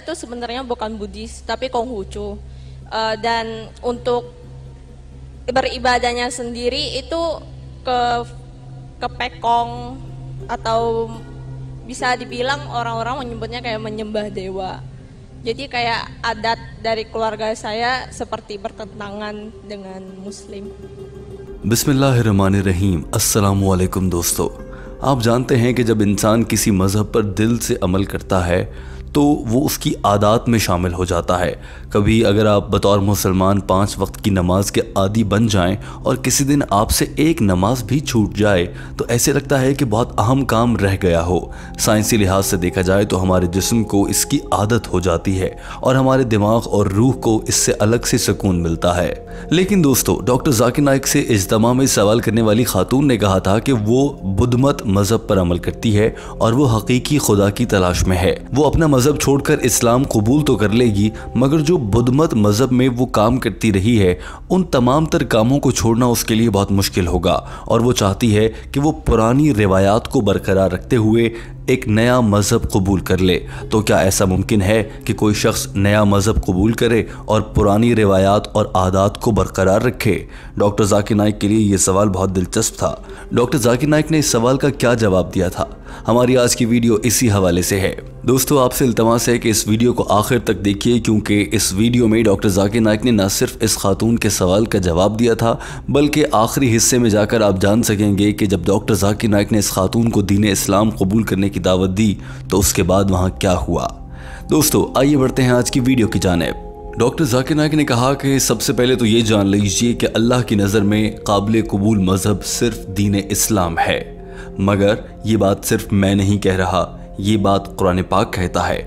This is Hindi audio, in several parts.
itu sebenarnya bukan Buddhis tapi Konghucu. Dan untuk beribadahnya sendiri itu ke Pekong, atau bisa dibilang orang-orang menyebutnya kayak menyembah dewa. Jadi kayak adat dari keluarga saya seperti bertentangan dengan Muslim. बिस्मिल्लाहिर्रहमानिर्रहीम। अस्सलामुअलैकुम दोस्तों, आप जानते हैं कि जब इंसान किसी मज़हब पर दिल से अमल करता है तो वो उसकी आदत में शामिल हो जाता है। कभी अगर आप बतौर मुसलमान 5 वक्त की नमाज के आदी बन जाएं और किसी दिन आपसे एक नमाज भी छूट जाए तो ऐसे लगता है कि बहुत अहम काम रह गया हो। साइंसी लिहाज से देखा जाए तो हमारे जिस्म को इसकी आदत हो जाती है और हमारे दिमाग और रूह को इससे अलग से सुकून मिलता है। लेकिन दोस्तों, डॉक्टर जाकिर नाइक से इज्तिमा में सवाल करने वाली खातून ने कहा था कि वो बुद्धमत मज़हब पर अमल करती है और वो हकीकी खुदा की तलाश में है। वो अपना मज़हब छोड़कर इस्लाम कबूल तो कर लेगी, मगर जो बुद्धमत मज़हब में वो काम करती रही है उन तमाम तर कामों को छोड़ना उसके लिए बहुत मुश्किल होगा। और वो चाहती है कि वो पुरानी रिवायात को बरकरार रखते हुए एक नया मज़हब कबूल कर ले। तो क्या ऐसा मुमकिन है कि कोई शख्स नया मज़हब कबूल करे और पुरानी रिवायात और आदात को बरकरार रखे? डॉक्टर जाकिर नाइक के लिए ये सवाल बहुत दिलचस्प था। डॉक्टर जाकिर नाइक ने इस सवाल का क्या जवाब दिया था, हमारी आज की वीडियो इसी हवाले से है। दोस्तों, आपसे इल्तमास है कि इस वीडियो को आखिर तक देखिए, क्योंकि इस वीडियो में डॉक्टर जाकिर नाइक ने न सिर्फ इस खातून के सवाल का जवाब दिया था, बल्कि आखिरी हिस्से में जाकर आप जान सकेंगे कि जब डॉक्टर जाकिर नाइक ने इस खातून को दीन इस्लाम कबूल करने की दावत दी तो उसके बाद वहाँ क्या हुआ। दोस्तों, आइए बढ़ते हैं आज की वीडियो की जानिब। डॉक्टर जाकिर नाइक ने कहा कि सबसे पहले तो ये जान लीजिए कि अल्लाह की नज़र में काबिल कबूल मज़हब सिर्फ दीन इस्लाम है। मगर ये बात सिर्फ मैं नहीं कह रहा, ये बात कुरान पाक कहता है।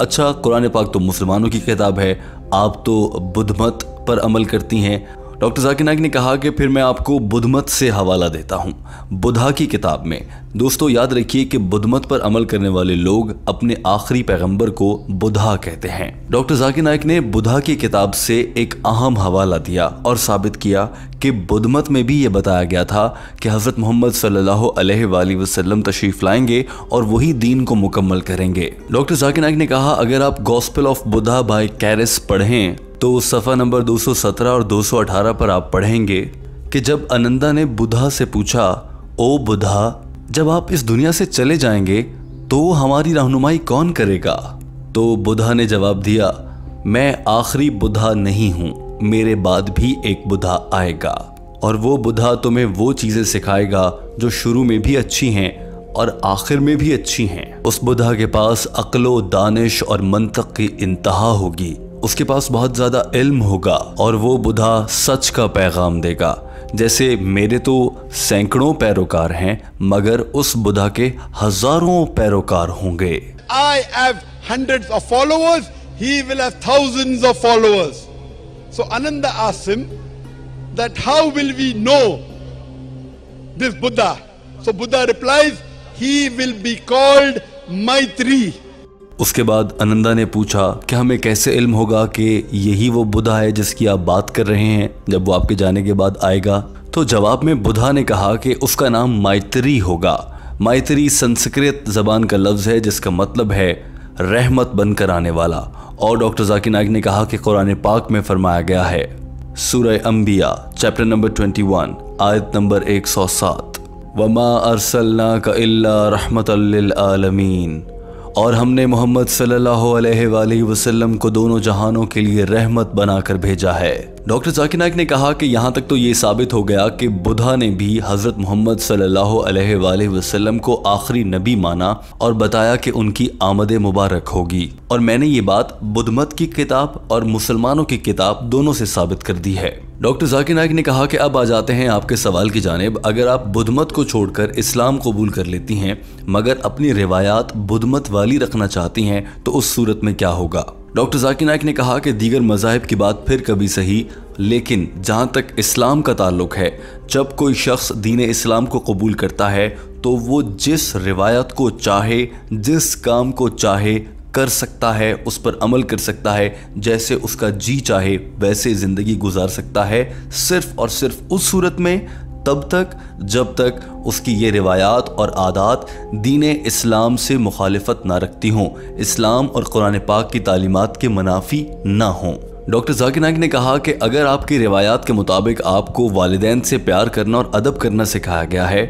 अच्छा, कुरान पाक तो मुसलमानों की किताब है, आप तो बुद्धमत पर अमल करती हैं। डॉक्टर जाकिर नाइक ने कहा कि फिर मैं आपको बुद्धमत से हवाला देता हूँ, बुद्धा की किताब में। दोस्तों, याद रखिए कि बुद्धमत पर अमल करने वाले लोग अपने आखिरी पैगंबर को बुद्धा कहते हैं। डॉक्टर जाकिर नाइक ने बुद्धा की किताब से एक अहम हवाला दिया और साबित किया कि बुद्धमत में भी ये बताया गया था कि हज़रत मोहम्मद सल्लल्लाहु अलैहि वसल्लम तशरीफ़ लाएंगे और वही दीन को मुकम्मल करेंगे। डॉक्टर जाकिर नाइक ने कहा, अगर आप गॉस्पेल ऑफ बुद्धा बाय कैरिस पढ़ें तो सफ़ा नंबर 217 और 218 पर आप पढ़ेंगे कि जब अनंदा ने बुद्धा से पूछा, ओ बुद्धा, जब आप इस दुनिया से चले जाएंगे तो हमारी रहनुमाई कौन करेगा? तो बुद्धा ने जवाब दिया, मैं आखिरी बुद्धा नहीं हूँ, मेरे बाद भी एक बुद्धा आएगा और वो बुद्धा तुम्हें वो चीज़ें सिखाएगा जो शुरू में भी अच्छी हैं और आखिर में भी अच्छी हैं। उस बुद्धा के पास अक्लो, दानिश और मंतक की इंतहा होगी, उसके पास बहुत ज़्यादा इल्म होगा और वो बुद्धा सच का पैगाम देगा। जैसे मेरे तो सैकड़ों पैरोकार हैं, मगर उस बुद्धा के हजारों पैरोकार होंगे। I have hundreds of followers, he will have thousands of followers. So Ananda asks him that how will we know this Buddha? So Buddha replies, he will be called Maitri. उसके बाद अनंदा ने पूछा कि हमें कैसे इल्म होगा कि यही वो बुद्धा है जिसकी आप बात कर रहे हैं जब वो आपके जाने के बाद आएगा? तो जवाब में बुद्धा ने कहा कि उसका नाम मैत्री होगा। मैत्री संस्कृत ज़बान का लफ्ज़ है जिसका मतलब है रहमत बनकर आने वाला। और डॉक्टर जाकिर नाइक ने कहा कि कुरान पाक में फरमाया गया है, सूरह अंबिया चैप्टर नंबर 21 आयत नंबर 107, वमा अरसलनाका इल्ला रहमतल लिल आलमीन, और हमने मोहम्मद सल्लल्लाहु अलैहि वसल्लम को दोनों जहानों के लिए रहमत बनाकर भेजा है। डॉक्टर जाकिर नाइक ने कहा कि यहाँ तक तो ये साबित हो गया कि बुद्धा ने भी हज़रत मोहम्मद सल्लल्लाहु अलैहि वसल्लम को आखिरी नबी माना और बताया कि उनकी आमद मुबारक होगी। और मैंने ये बात बुद्धमत की किताब और मुसलमानों की किताब दोनों से साबित कर दी है। डॉक्टर जाकिर नाइक ने कहा कि अब आ जाते हैं आपके सवाल की जानिब। अगर आप बुद्धमत को छोड़कर इस्लाम कबूल कर लेती हैं मगर अपनी रिवायात बुद्धमत वाली रखना चाहती हैं तो उस सूरत में क्या होगा? डॉक्टर जाकिर नाइक ने कहा कि दीगर मज़ाहिब की बात फिर कभी सही, लेकिन जहाँ तक इस्लाम का ताल्लुक है, जब कोई शख्स दीन इस्लाम को कबूल करता है तो वो जिस रिवायत को चाहे, जिस काम को चाहे कर सकता है, उस पर अमल कर सकता है, जैसे उसका जी चाहे वैसे ज़िंदगी गुजार सकता है, सिर्फ़ और सिर्फ उस सूरत में तब तक जब तक उसकी ये रिवायात और आदात दीन इस्लाम से मुखालिफत ना रखती हों, इस्लाम और कुरान पाक की तालीमात के मुनाफी ना हों। डॉक्टर जाकिर नाइक ने कहा कि अगर आपकी रिवायात के मुताबिक आपको वालिदैन से प्यार करना और अदब करना सिखाया गया है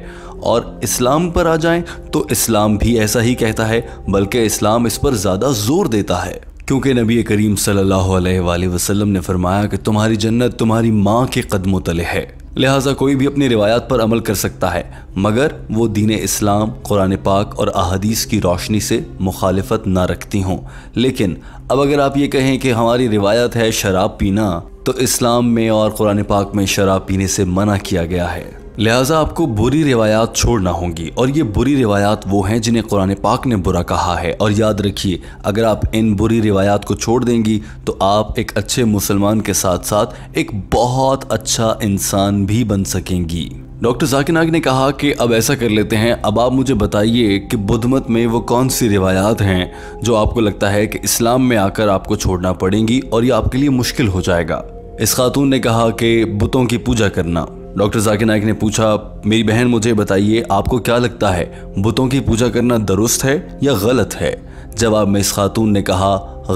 और इस्लाम पर आ जाएं तो इस्लाम भी ऐसा ही कहता है, बल्कि इस्लाम इस पर ज़्यादा जोर देता है, क्योंकि नबी करीम सल्लल्लाहु अलैहि वसल्लम ने फरमाया कि तुम्हारी जन्नत तुम्हारी माँ के कदमों तले है। लिहाजा कोई भी अपनी रिवायात पर अमल कर सकता है, मगर वो दीन इस्लाम, कुरान पाक और अहादीस की रोशनी से मुखालिफत ना रखती हों। लेकिन अब अगर आप ये कहें कि हमारी रिवायत है शराब पीना, तो इस्लाम में और कुरान पाक में शराब पीने से मना किया गया है। लिहाजा आपको बुरी रिवायात छोड़ना होंगी, और ये बुरी रिवायात वो हैं जिन्हें कुरान पाक ने बुरा कहा है। और याद रखिए, अगर आप इन बुरी रिवायात को छोड़ देंगी तो आप एक अच्छे मुसलमान के साथ साथ एक बहुत अच्छा इंसान भी बन सकेंगी। डॉक्टर जाकिर नाइक ने कहा कि अब ऐसा कर लेते हैं, अब आप मुझे बताइए कि बुद्ध मत में वो कौन सी रिवायात हैं जो आपको लगता है कि इस्लाम में आकर आपको छोड़ना पड़ेंगी और ये आपके लिए मुश्किल हो जाएगा। इस खातून ने कहा कि बुतों की पूजा करना। डॉक्टर जाकिर नाइक ने पूछा, मेरी बहन मुझे बताइए आपको क्या लगता है, बुतों की पूजा करना दुरुस्त है या गलत है? जवाब में इस खातून ने कहा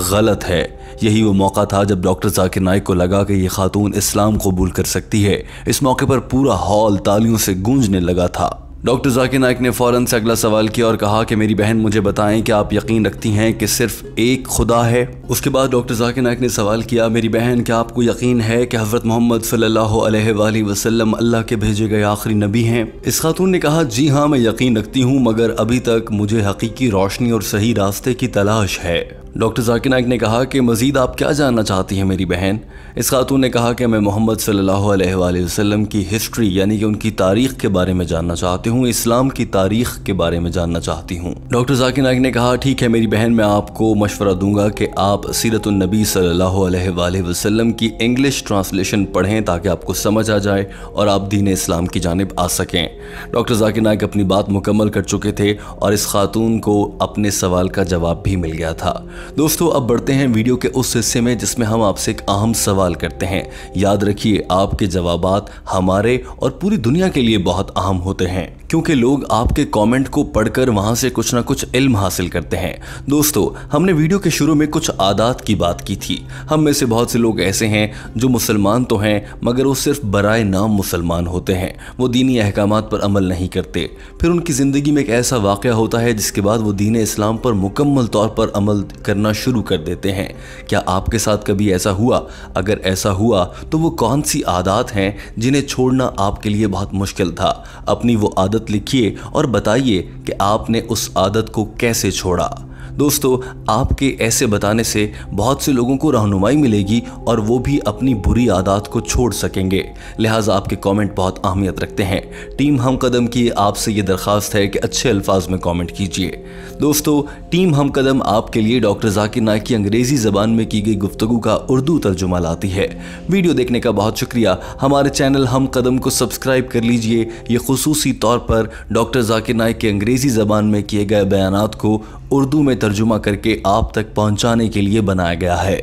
गलत है। यही वो मौका था जब डॉक्टर जाकिर नाइक को लगा कि ये खातून इस्लाम कबूल कर सकती है। इस मौके पर पूरा हॉल तालियों से गूंजने लगा था। डॉक्टर जाकिर नाइक ने फ़ौरन से अगला सवाल किया और कहा कि मेरी बहन मुझे बताएं कि आप यकीन रखती हैं कि सिर्फ एक खुदा है? उसके बाद डॉक्टर जाकिर नाइक ने सवाल किया, मेरी बहन क्या आपको यकीन है कि हज़रत मोहम्मद सल्लल्लाहु अलैहि वसल्लम अल्लाह के भेजे गए आखिरी नबी हैं? इस खातून ने कहा, जी हाँ मैं यकीन रखती हूँ, मगर अभी तक मुझे हकीकी रोशनी और सही रास्ते की तलाश है। डॉक्टर जाकिर नाइक ने कहा कि मज़ीद आप क्या जानना चाहती हैं मेरी बहन? इस खातून ने कहा कि मैं मोहम्मद सल्लल्लाहु अलैहि वसल्लम की हिस्ट्री यानी कि उनकी तारीख़ के बारे में जानना चाहती हूँ, इस्लाम की तारीख़ के बारे में जानना चाहती हूँ। डॉक्टर जाकिर नाइक ने कहा, ठीक है मेरी बहन, मैं आपको मशवरा दूंगा कि आप सीरतुन नबी सल्लल्लाहु अलैहि वसल्लम की इंग्लिश ट्रांसलेशन पढ़ें ताकि आपको समझ आ जाए और आप दीन इस्लाम की जानिब आ सकें। डॉक्टर जाकिर नाइक अपनी बात मुकम्मल कर चुके थे और इस खातून को अपने सवाल का जवाब भी मिल गया था। दोस्तों, अब बढ़ते हैं वीडियो के उस हिस्से में जिसमें हम आपसे एक अहम सवाल करते हैं। याद रखिए, आपके जवाबात हमारे और पूरी दुनिया के लिए बहुत अहम होते हैं, क्योंकि लोग आपके कमेंट को पढ़कर वहां से कुछ ना कुछ इल्म हासिल करते हैं। दोस्तों, हमने वीडियो के शुरू में कुछ आदात की बात की थी। हम में से बहुत से लोग ऐसे हैं जो मुसलमान तो हैं, मगर वो सिर्फ बराए नाम मुसलमान होते हैं। वो दीनी अहकामात पर अमल नहीं करते। फिर उनकी ज़िंदगी में एक ऐसा वाक़या होता है जिसके बाद वो दीन इस्लाम पर मुकम्मल तौर पर अमल करना शुरू कर देते हैं। क्या आपके साथ कभी ऐसा हुआ? अगर ऐसा हुआ तो वो कौन सी आदात हैं जिन्हें छोड़ना आपके लिए बहुत मुश्किल था? अपनी वो आदत लिखिए और बताइए कि आपने उस आदत को कैसे छोड़ा। दोस्तों, आपके ऐसे बताने से बहुत से लोगों को रहनुमाई मिलेगी और वो भी अपनी बुरी आदत को छोड़ सकेंगे। लिहाजा आपके कमेंट बहुत अहमियत रखते हैं। टीम हम कदम की आपसे ये दरख्वास्त है कि अच्छे अल्फाज में कमेंट कीजिए। दोस्तों, टीम हम कदम आपके लिए डॉक्टर जाकिर नाइक की अंग्रेज़ी ज़बान में की गई गुफ्तगू का उर्दू तर्जुमा लाती है। वीडियो देखने का बहुत शुक्रिया। हमारे चैनल हम कदम को सब्सक्राइब कर लीजिए। ये खुसूसी तौर पर डॉक्टर जाकिर नाइक के अंग्रेज़ी ज़बान में किए गए बयानात को उर्दू में तर्जुमा करके आप तक पहुंचाने के लिए बनाया गया है।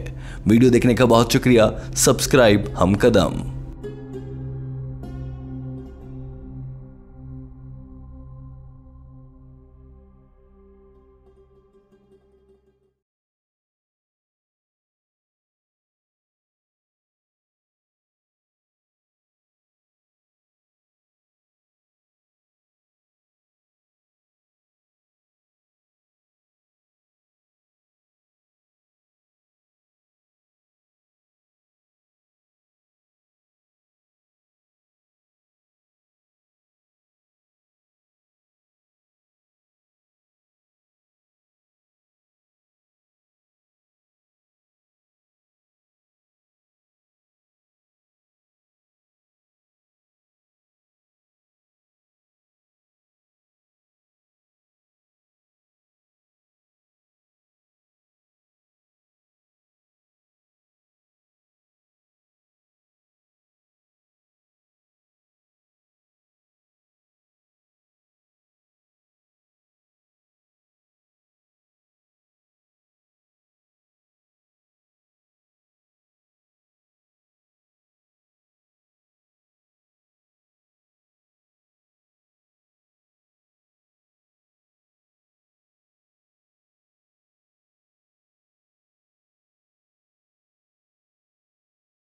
वीडियो देखने का बहुत शुक्रिया। सब्सक्राइब हम कदम।